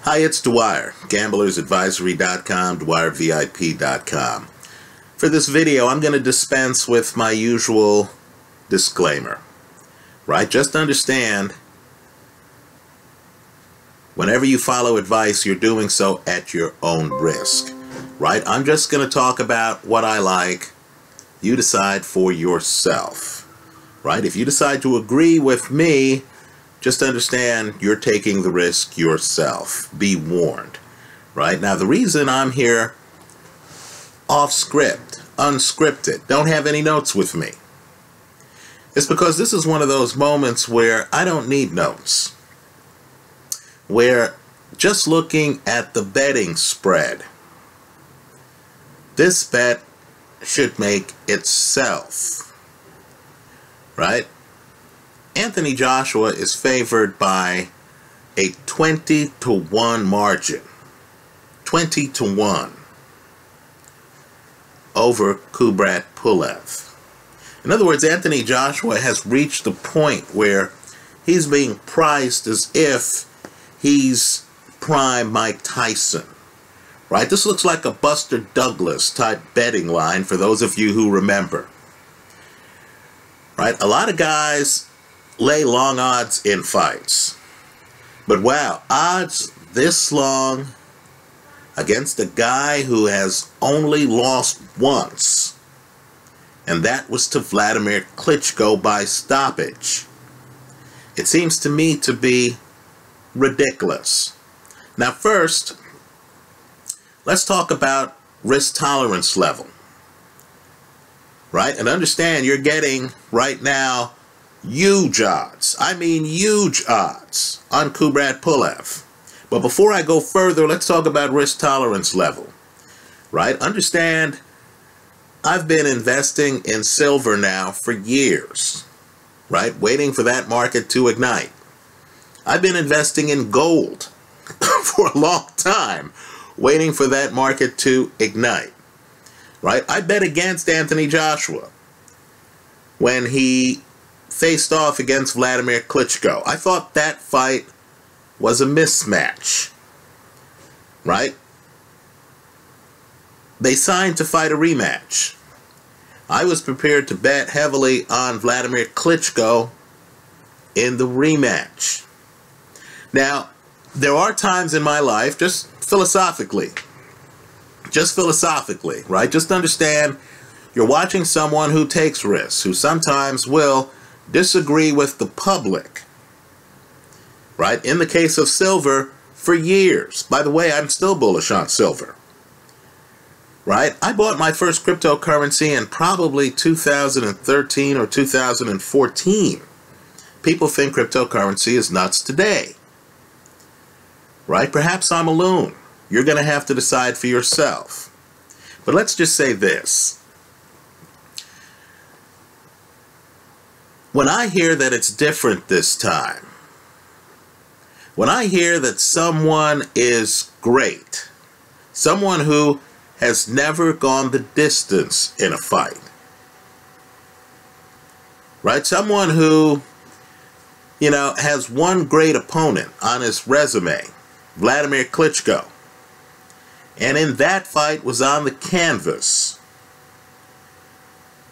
Hi, it's Dwyer, gamblersadvisory.com, dwyervip.com. For this video, I'm going to dispense with my usual disclaimer, right? Just understand, whenever you follow advice, you're doing so at your own risk, right? I'm just going to talk about what I like. You decide for yourself, right? If you decide to agree with me, just understand you're taking the risk yourself. Be warned, right? Now, the reason I'm here off script, unscripted, don't have any notes with me, is because this is one of those moments where I don't need notes, where just looking at the betting spread, this bet should make itself, right? Anthony Joshua is favored by a 20-1 margin. 20-1 over Kubrat Pulev. In other words, Anthony Joshua has reached the point where he's being priced as if he's prime Mike Tyson, right? This looks like a Buster Douglas type betting line for those of you who remember, right? A lot of guys lay long odds in fights, but wow, odds this long against a guy who has only lost once, and that was to Vladimir Klitschko by stoppage. It seems to me to be ridiculous. Now first, let's talk about risk tolerance level, right? And understand you're getting right now huge odds. I mean huge odds on Kubrat Pulev. But before I go further, let's talk about risk tolerance level, right? Understand, I've been investing in silver now for years, right? Waiting for that market to ignite. I've been investing in gold for a long time, waiting for that market to ignite, right? I bet against Anthony Joshua when he faced off against Vladimir Klitschko. I thought that fight was a mismatch, right? They signed to fight a rematch. I was prepared to bet heavily on Vladimir Klitschko in the rematch. Now, there are times in my life, just philosophically, right? Just understand you're watching someone who takes risks, who sometimes will disagree with the public, right? In the case of silver, for years. By the way, I'm still bullish on silver, right? I bought my first cryptocurrency in probably 2013 or 2014. People think cryptocurrency is nuts today, right? Perhaps I'm a loon. You're going to have to decide for yourself. But let's just say this. When I hear that it's different this time, when I hear that someone is great, someone who has never gone the distance in a fight, right? Someone who, you know, has one great opponent on his resume, Vladimir Klitschko, and in that fight was on the canvas,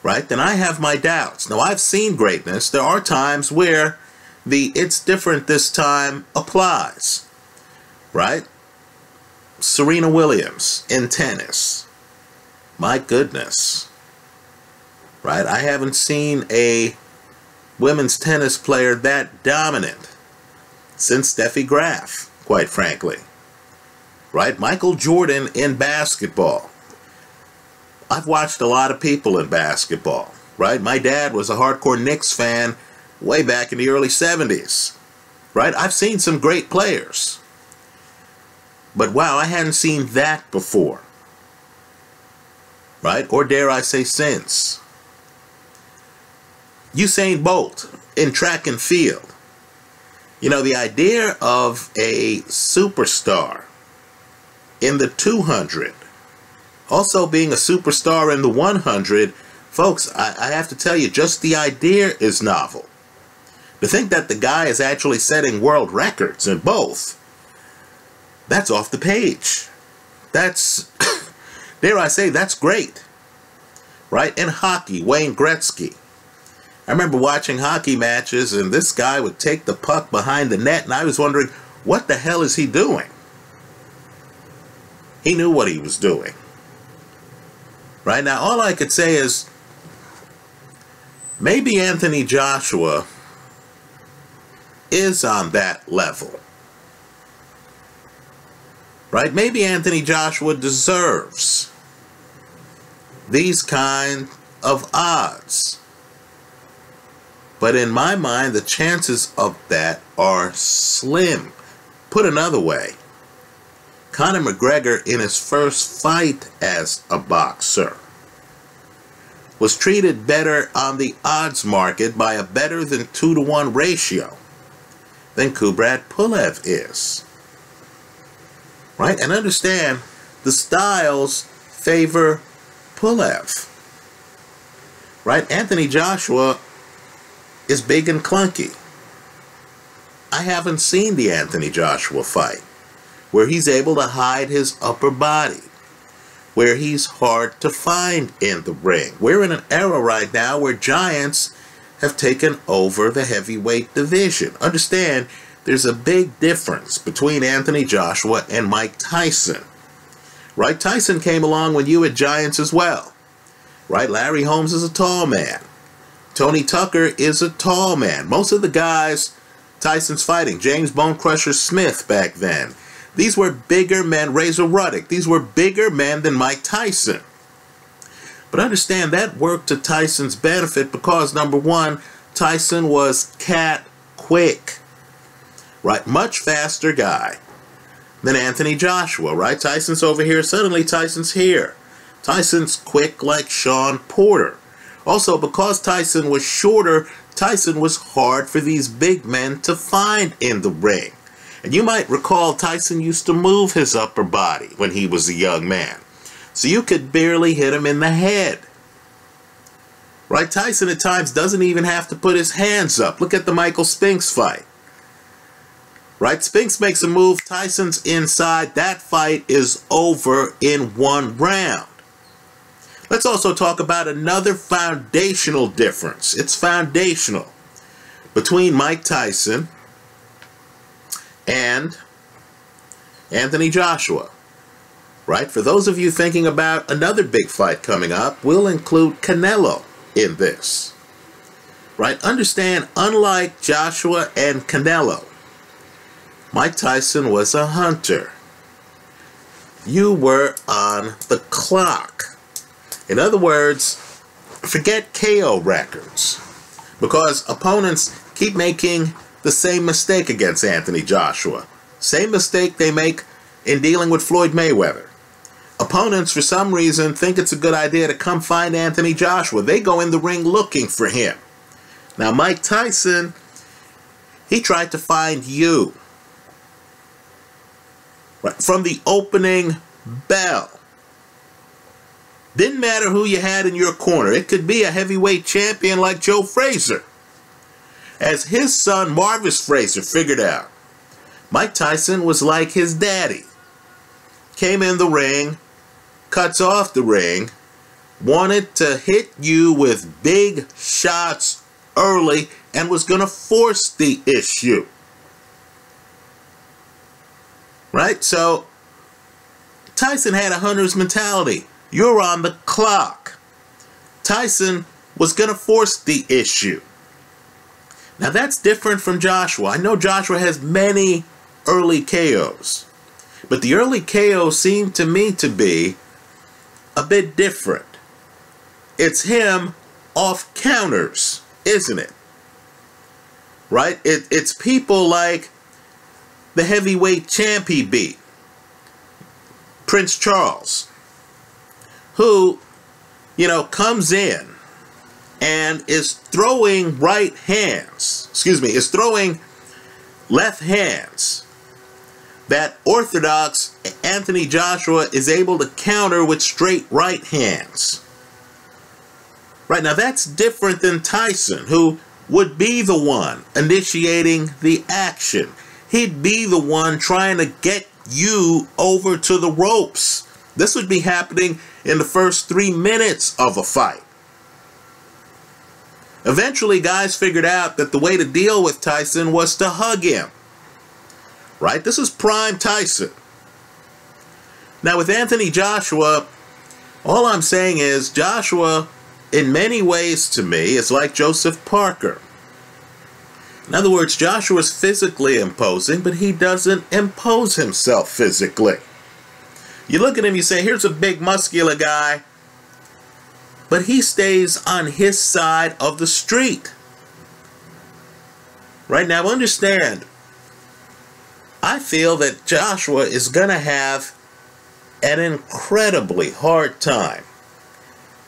right? Then I have my doubts. Now, I've seen greatness. There are times where the "it's different this time" applies, right? Serena Williams in tennis. My goodness, right? I haven't seen a women's tennis player that dominant since Steffi Graf, quite frankly, right? Michael Jordan in basketball. I've watched a lot of people in basketball, right? My dad was a hardcore Knicks fan way back in the early 70s, right? I've seen some great players. But wow, I hadn't seen that before, right? Or dare I say since. Usain Bolt in track and field. You know, the idea of a superstar in the 200, also being a superstar in the 100, folks, I have to tell you, just the idea is novel. To think that the guy is actually setting world records in both, that's off the page. That's, dare I say, that's great. Right? In hockey, Wayne Gretzky. I remember watching hockey matches, and this guy would take the puck behind the net, and I was wondering, what the hell is he doing? He knew what he was doing. Right? Now, all I could say is, maybe Anthony Joshua is on that level. Right? Maybe Anthony Joshua deserves these kind of odds. But in my mind, the chances of that are slim. Put another way, Conor McGregor, in his first fight as a boxer, was treated better on the odds market by a better than 2-to-1 ratio than Kubrat Pulev is. Right? And understand, the styles favor Pulev. Right? Anthony Joshua is big and clunky. I haven't seen the Anthony Joshua fight where he's able to hide his upper body, where he's hard to find in the ring. We're in an era right now where giants have taken over the heavyweight division. Understand, there's a big difference between Anthony Joshua and Mike Tyson. Right? Tyson came along when you had giants as well. Right? Larry Holmes is a tall man. Tony Tucker is a tall man. Most of the guys Tyson's fighting, James Bone Crusher Smith back then, these were bigger men. Razor Ruddock, these were bigger men than Mike Tyson. But understand, that worked to Tyson's benefit because, number one, Tyson was cat quick. Right? Much faster guy than Anthony Joshua. Right? Tyson's over here, suddenly Tyson's here. Tyson's quick like Sean Porter. Also, because Tyson was shorter, Tyson was hard for these big men to find in the ring. And you might recall Tyson used to move his upper body when he was a young man. So you could barely hit him in the head. Right? Tyson at times doesn't even have to put his hands up. Look at the Michael Spinks fight. Right? Spinks makes a move, Tyson's inside. That fight is over in 1 round. Let's also talk about another foundational difference. It's foundational between Mike Tyson and Anthony Joshua. Right? For those of you thinking about another big fight coming up, we'll include Canelo in this. Right? Understand, unlike Joshua and Canelo, Mike Tyson was a hunter. You were on the clock. In other words, forget KO records, because opponents keep making the same mistake against Anthony Joshua. Same mistake they make in dealing with Floyd Mayweather. Opponents, for some reason, think it's a good idea to come find Anthony Joshua. They go in the ring looking for him. Now, Mike Tyson, he tried to find you. Right, from the opening bell. Didn't matter who you had in your corner. It could be a heavyweight champion like Joe Frazier. As his son Marvis Frazier figured out, Mike Tyson was like his daddy. Came in the ring, cuts off the ring, wanted to hit you with big shots early, and was going to force the issue. Right? So, Tyson had a hunter's mentality. You're on the clock. Tyson was going to force the issue. Now that's different from Joshua. I know Joshua has many early KOs, but the early KOs seem to me to be a bit different. It's him off counters, isn't it? Right? It's people like the heavyweight champ he beat, Prince Charles, who, comes in and is throwing is throwing left hands that orthodox Anthony Joshua is able to counter with straight right hands. Right, now that's different than Tyson, who would be the one initiating the action. He'd be the one trying to get you over to the ropes. This would be happening in the first 3 minutes of a fight. Eventually, guys figured out that the way to deal with Tyson was to hug him. Right? This is prime Tyson. Now, with Anthony Joshua, all I'm saying is Joshua, in many ways to me, is like Joseph Parker. In other words, Joshua's physically imposing, but he doesn't impose himself physically. You look at him, you say, here's a big muscular guy, but he stays on his side of the street. Right now, understand, I feel that Joshua is going to have an incredibly hard time.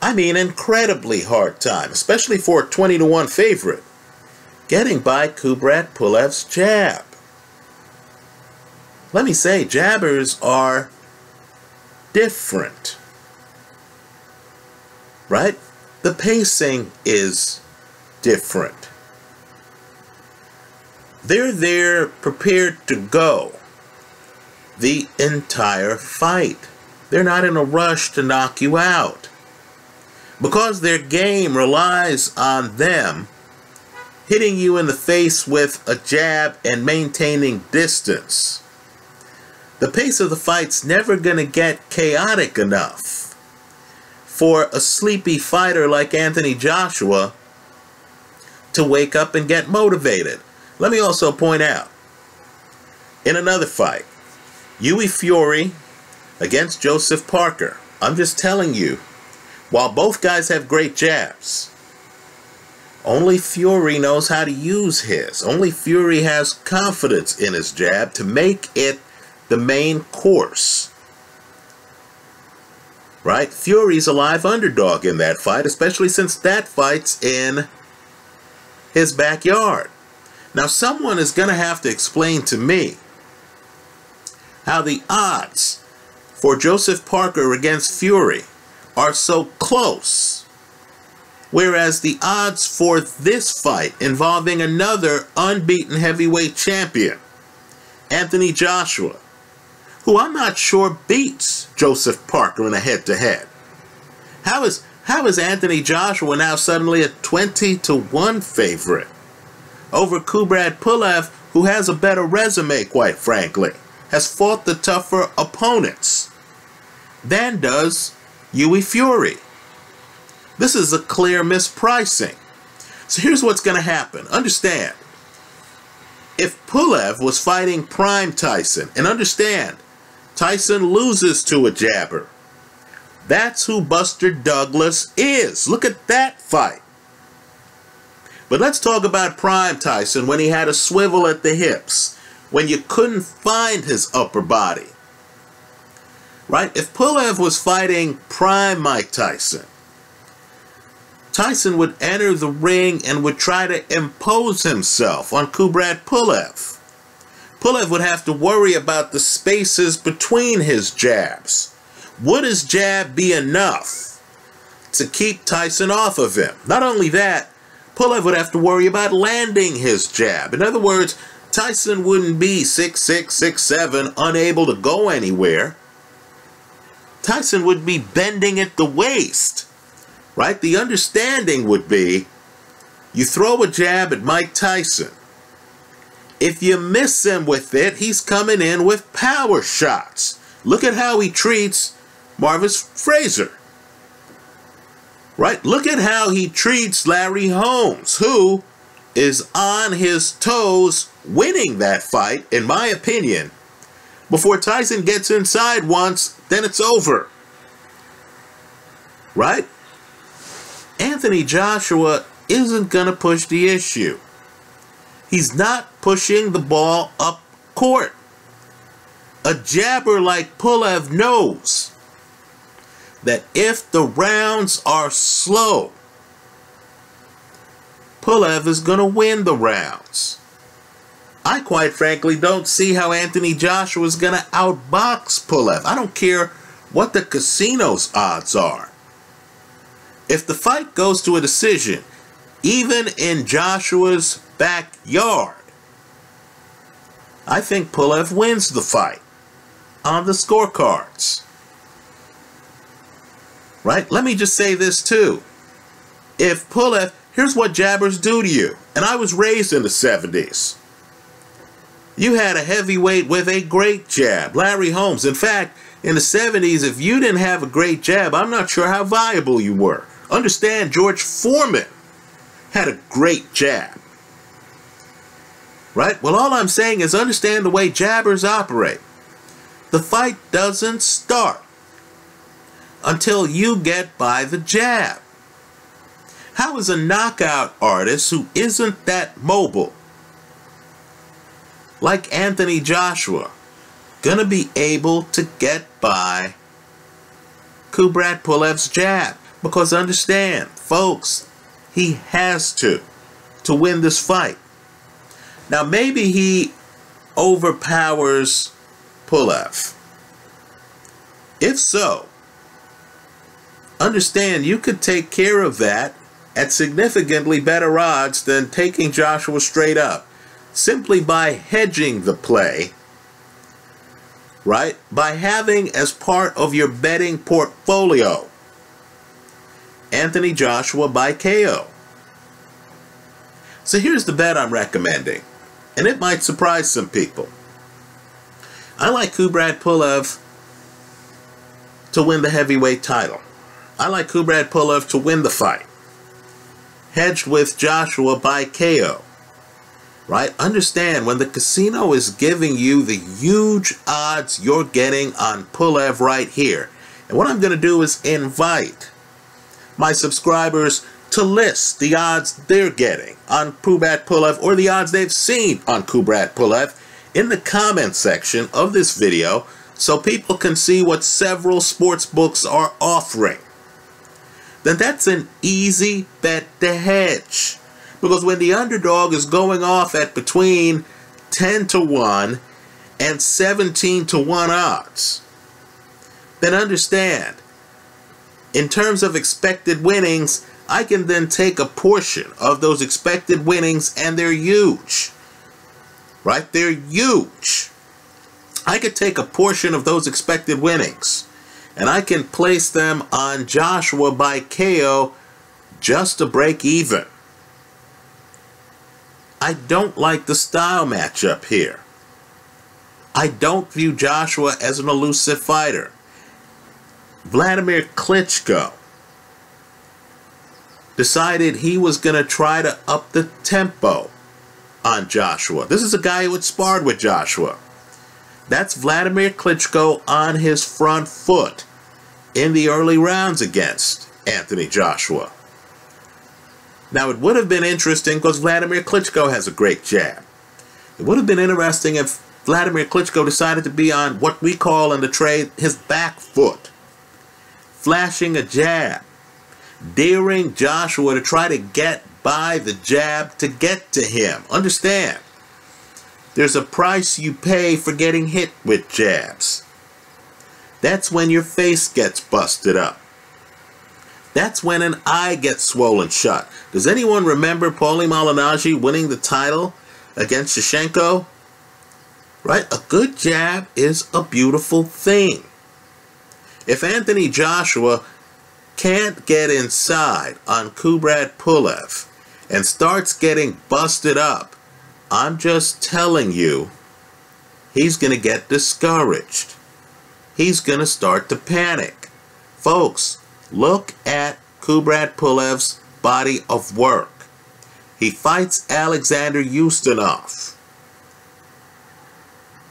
I mean, incredibly hard time, especially for a 20-1 favorite, getting by Kubrat Pulev's jab. Let me say, jabbers are different. Right? The pacing is different. They're there prepared to go the entire fight. They're not in a rush to knock you out. Because their game relies on them hitting you in the face with a jab and maintaining distance. The pace of the fight's never going to get chaotic enough for a sleepy fighter like Anthony Joshua to wake up and get motivated. Let me also point out, in another fight, Hughie Fury against Joseph Parker. I'm just telling you, while both guys have great jabs, only Fury knows how to use his. Only Fury has confidence in his jab to make it the main course. Right? Fury's a live underdog in that fight, especially since that fight's in his backyard. Now, someone is going to have to explain to me how the odds for Joseph Parker against Fury are so close, whereas the odds for this fight involving another unbeaten heavyweight champion, Anthony Joshua, who I'm not sure beats Joseph Parker in a head-to-head. How is Anthony Joshua now suddenly a 20-1 favorite over Kubrat Pulev, who has a better resume, quite frankly, has fought the tougher opponents than does Hughie Fury? This is a clear mispricing. So here's what's going to happen. Understand, if Pulev was fighting prime Tyson, and understand, Tyson loses to a jabber. That's who Buster Douglas is. Look at that fight. But let's talk about prime Tyson when he had a swivel at the hips, when you couldn't find his upper body. Right? If Pulev was fighting prime Mike Tyson, Tyson would enter the ring and would try to impose himself on Kubrat Pulev. Pulev would have to worry about the spaces between his jabs. Would his jab be enough to keep Tyson off of him? Not only that, Pulev would have to worry about landing his jab. In other words, Tyson wouldn't be 6'6", 6'7", unable to go anywhere. Tyson would be bending at the waist. Right? The understanding would be, you throw a jab at Mike Tyson. If you miss him with it, he's coming in with power shots. Look at how he treats Marvis Frazier. Right? Look at how he treats Larry Holmes, who is on his toes winning that fight, in my opinion. Before Tyson gets inside once, then it's over. Right? Anthony Joshua isn't going to push the issue. He's not pushing the ball up court. A jabber like Pulev knows that if the rounds are slow, Pulev is going to win the rounds. I quite frankly don't see how Anthony Joshua is going to outbox Pulev. I don't care what the casino's odds are. If the fight goes to a decision, even in Joshua's backyard, I think Pulev wins the fight. on the scorecards. Right? Let me just say this too. If Pulev, here's what jabbers do to you. And I was raised in the 70s. You had a heavyweight with a great jab, Larry Holmes. In fact, in the 70s, if you didn't have a great jab, I'm not sure how viable you were. Understand, George Foreman had a great jab. Right? Well, all I'm saying is understand the way jabbers operate. The fight doesn't start until you get by the jab. How is a knockout artist who isn't that mobile, like Anthony Joshua, gonna be able to get by Kubrat Pulev's jab? Because understand, folks, he has to win this fight. Now maybe he overpowers Pulev. If so, understand you could take care of that at significantly better odds than taking Joshua straight up, simply by hedging the play, right? By having as part of your betting portfolio Anthony Joshua by KO. So here's the bet I'm recommending, and it might surprise some people. I like Kubrat Pulev to win the heavyweight title. I like Kubrat Pulev to win the fight, hedged with Joshua by KO. Right? Understand, when the casino is giving you the huge odds you're getting on Pulev right here. And what I'm going to do is invite my subscribers to list the odds they're getting on Kubrat Pulev, or the odds they've seen on Kubrat Pulev, in the comment section of this video, so people can see what several sports books are offering. Then that's an easy bet to hedge. Because when the underdog is going off at between 10 to 1 and 17 to 1 odds, then understand, in terms of expected winnings, I can then take a portion of those expected winnings, and they're huge. Right? They're huge. I could take a portion of those expected winnings, and I can place them on Joshua by KO just to break even. I don't like the style matchup here. I don't view Joshua as an elusive fighter. Vladimir Klitschko decided he was going to try to up the tempo on Joshua. This is a guy who had sparred with Joshua. That's Vladimir Klitschko on his front foot in the early rounds against Anthony Joshua. Now, it would have been interesting because Vladimir Klitschko has a great jab. It would have been interesting if Vladimir Klitschko decided to be on what we call in the trade his back foot, flashing a jab, daring Joshua to try to get by the jab to get to him. Understand, there's a price you pay for getting hit with jabs. That's when your face gets busted up. That's when an eye gets swollen shut. Does anyone remember Paulie Malignaggi winning the title against Shevchenko? Right? A good jab is a beautiful thing. If Anthony Joshua can't get inside on Kubrat Pulev and starts getting busted up, I'm just telling you, he's going to get discouraged. He's going to start to panic. Folks, look at Kubrat Pulev's body of work. He fights Alexander Ustinov.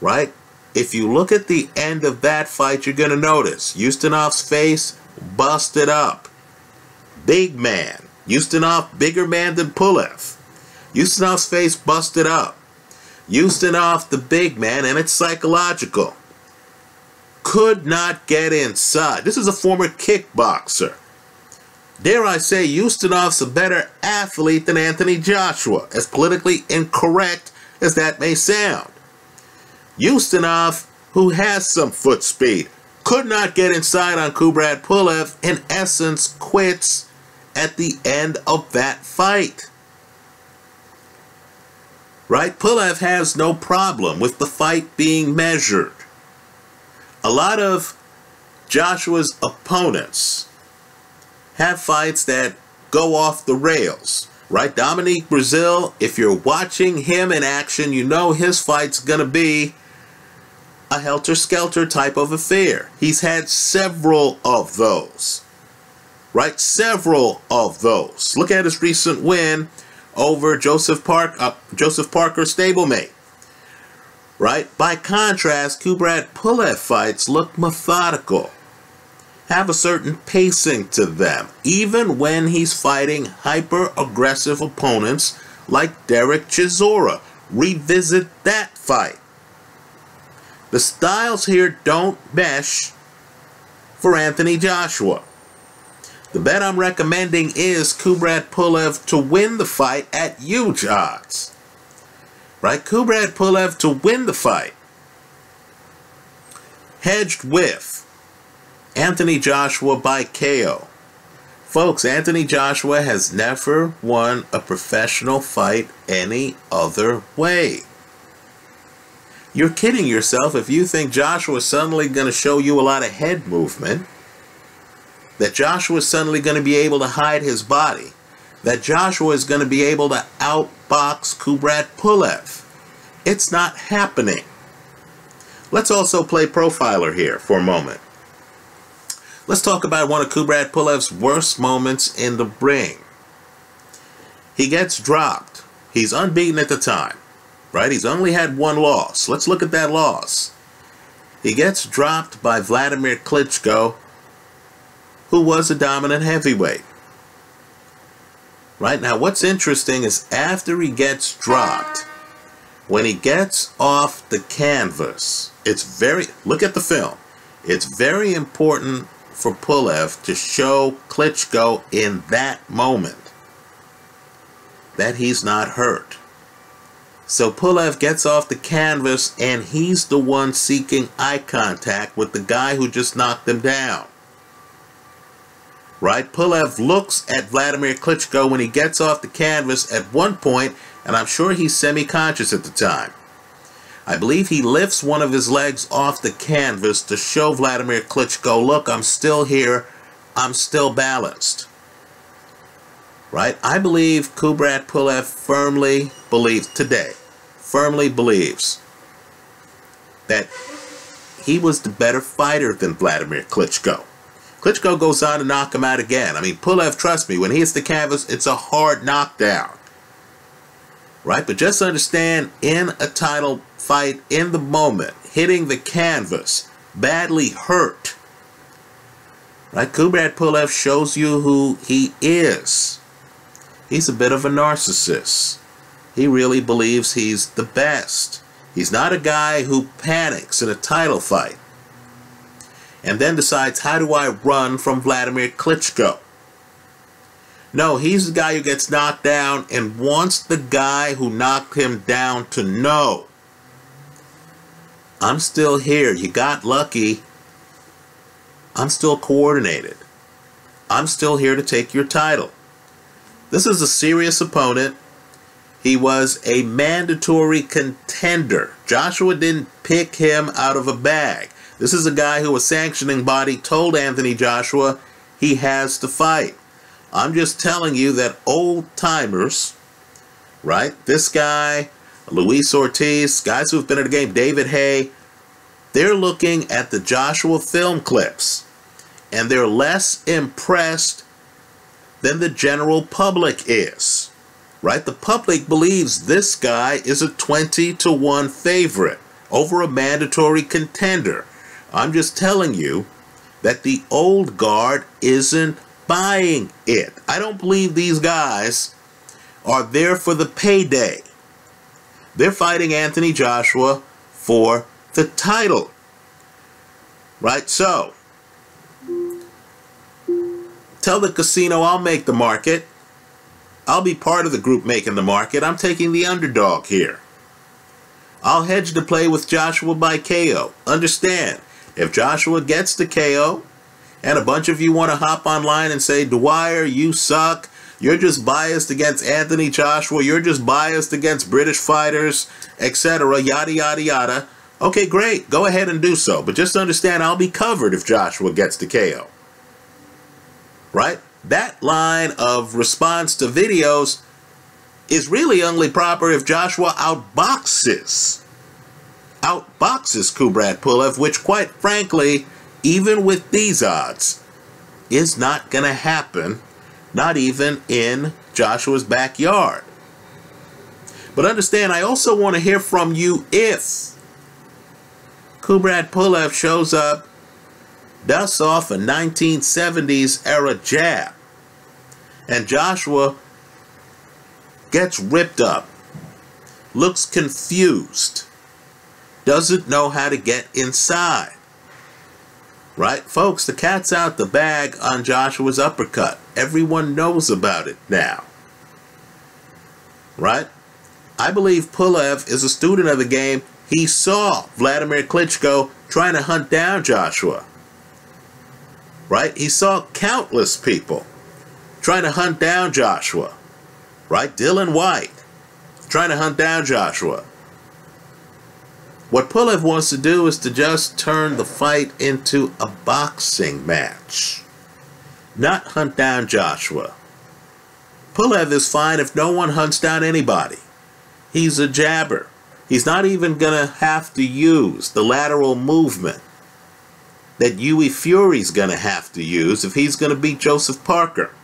Right? If you look at the end of that fight, you're going to notice Ustinov's face busted up. Big man. Ustinov, bigger man than Pulev. Ustinov's face busted up. Ustinov, the big man, and it's psychological, could not get inside. This is a former kickboxer. Dare I say, Ustinov's a better athlete than Anthony Joshua, as politically incorrect as that may sound. Ustinov, who has some foot speed, could not get inside on Kubrat Pulev, in essence quits at the end of that fight. Right? Pulev has no problem with the fight being measured. A lot of Joshua's opponents have fights that go off the rails, right? Dominique Brazil, if you're watching him in action, you know his fight's gonna be a helter-skelter type of affair. He's had several of those, right? Several of those. Look at his recent win over Joseph Parker stablemate, right? By contrast, Kubrat Pulev fights look methodical, have a certain pacing to them, even when he's fighting hyper-aggressive opponents like Derek Chisora. Revisit that fight. The styles here don't mesh for Anthony Joshua. The bet I'm recommending is Kubrat Pulev to win the fight at huge odds. Right? Kubrat Pulev to win the fight. Hedged with Anthony Joshua by KO. Folks, Anthony Joshua has never won a professional fight any other way. You're kidding yourself if you think Joshua is suddenly going to show you a lot of head movement, that Joshua is suddenly going to be able to hide his body, that Joshua is going to be able to outbox Kubrat Pulev. It's not happening. Let's also play profiler here for a moment. Let's talk about one of Kubrat Pulev's worst moments in the ring. He gets dropped. He's unbeaten at the time, right? He's only had one loss. Let's look at that loss. He gets dropped by Vladimir Klitschko, who was a dominant heavyweight. Right now, what's interesting is after he gets dropped, when he gets off the canvas, look at the film. It's very important for Pulev to show Klitschko in that moment that he's not hurt. So Pulev gets off the canvas and he's the one seeking eye contact with the guy who just knocked him down. Right? Pulev looks at Vladimir Klitschko when he gets off the canvas at one point, and I'm sure he's semi-conscious at the time. I believe he lifts one of his legs off the canvas to show Vladimir Klitschko, look, I'm still here, I'm still balanced. Right? I believe Kubrat Pulev firmly believes that he was the better fighter than Vladimir Klitschko. Klitschko goes on to knock him out again. I mean, Pulev, trust me, when he hits the canvas, it's a hard knockdown. Right? But just understand, in a title fight, in the moment, hitting the canvas, badly hurt, right? Kubrat Pulev shows you who he is. He's a bit of a narcissist. He really believes he's the best. He's not a guy who panics in a title fight and then decides, how do I run from Vladimir Klitschko? No, he's the guy who gets knocked down and wants the guy who knocked him down to know, I'm still here. You got lucky. I'm still coordinated. I'm still here to take your title. This is a serious opponent. He was a mandatory contender. Joshua didn't pick him out of a bag. This is a guy who a sanctioning body told Anthony Joshua he has to fight. I'm just telling you that old-timers, right? This guy, Luis Ortiz, guys who've been in the game, David Hay, they're looking at the Joshua film clips, and they're less impressed than the general public is, right? The public believes this guy is a 20-to-1 favorite over a mandatory contender. I'm just telling you that the old guard isn't buying it. I don't believe these guys are there for the payday. They're fighting Anthony Joshua for the title. Right? So, tell the casino I'll make the market. I'll be part of the group making the market. I'm taking the underdog here. I'll hedge the play with Joshua by KO. Understand, if Joshua gets the KO, and a bunch of you want to hop online and say, Dwyer, you suck. You're just biased against Anthony Joshua. You're just biased against British fighters, etc. Yada, yada, yada. Okay, great. Go ahead and do so. But just understand, I'll be covered if Joshua gets the KO. Right? That line of response to videos is really only proper if Joshua outboxes Kubrat Pulev, which quite frankly, even with these odds, is not going to happen, not even in Joshua's backyard. But understand, I also want to hear from you if Kubrat Pulev shows up, dusts off a 1970s era jab, and Joshua gets ripped up, looks confused, doesn't know how to get inside. Right? Folks, the cat's out the bag on Joshua's uppercut. Everyone knows about it now. Right? I believe Pulev is a student of the game. He saw Vladimir Klitschko trying to hunt down Joshua. Right? He saw countless people trying to hunt down Joshua. Right? Dylan White trying to hunt down Joshua. What Pulev wants to do is to just turn the fight into a boxing match, not hunt down Joshua. Pulev is fine if no one hunts down anybody. He's a jabber. He's not even going to have to use the lateral movement that Hughie Fury's going to have to use if he's going to beat Joseph Parker.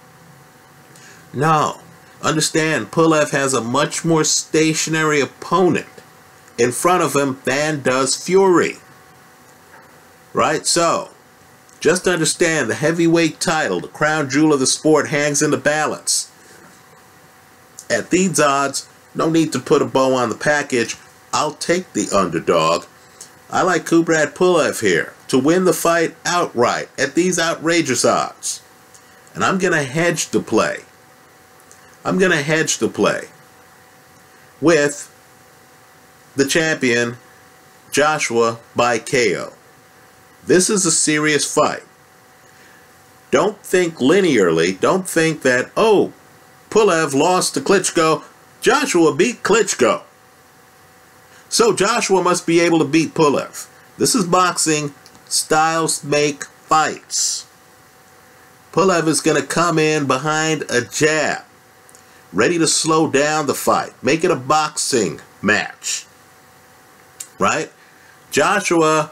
No. Understand, Pulev has a much more stationary opponent in front of him than does Fury. Right? So, just understand the heavyweight title, the crown jewel of the sport, hangs in the balance. At these odds, no need to put a bow on the package. I'll take the underdog. I like Kubrat Pulev here to win the fight outright at these outrageous odds. And I'm going to hedge the play. I'm going to hedge the play with the champion, Joshua, by KO. This is a serious fight. Don't think linearly. Don't think that, oh, Pulev lost to Klitschko. Joshua beat Klitschko. So Joshua must be able to beat Pulev. This is boxing. Styles make fights. Pulev is going to come in behind a jab, ready to slow down the fight. Make it a boxing match. Right? Joshua,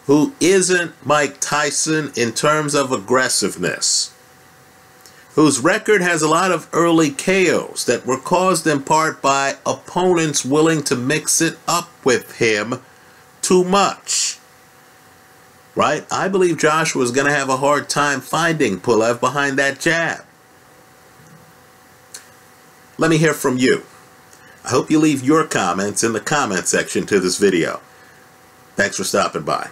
who isn't Mike Tyson in terms of aggressiveness, whose record has a lot of early KOs that were caused in part by opponents willing to mix it up with him too much. Right? I believe Joshua is going to have a hard time finding Pulev behind that jab. Let me hear from you. I hope you leave your comments in the comment section to this video. Thanks for stopping by.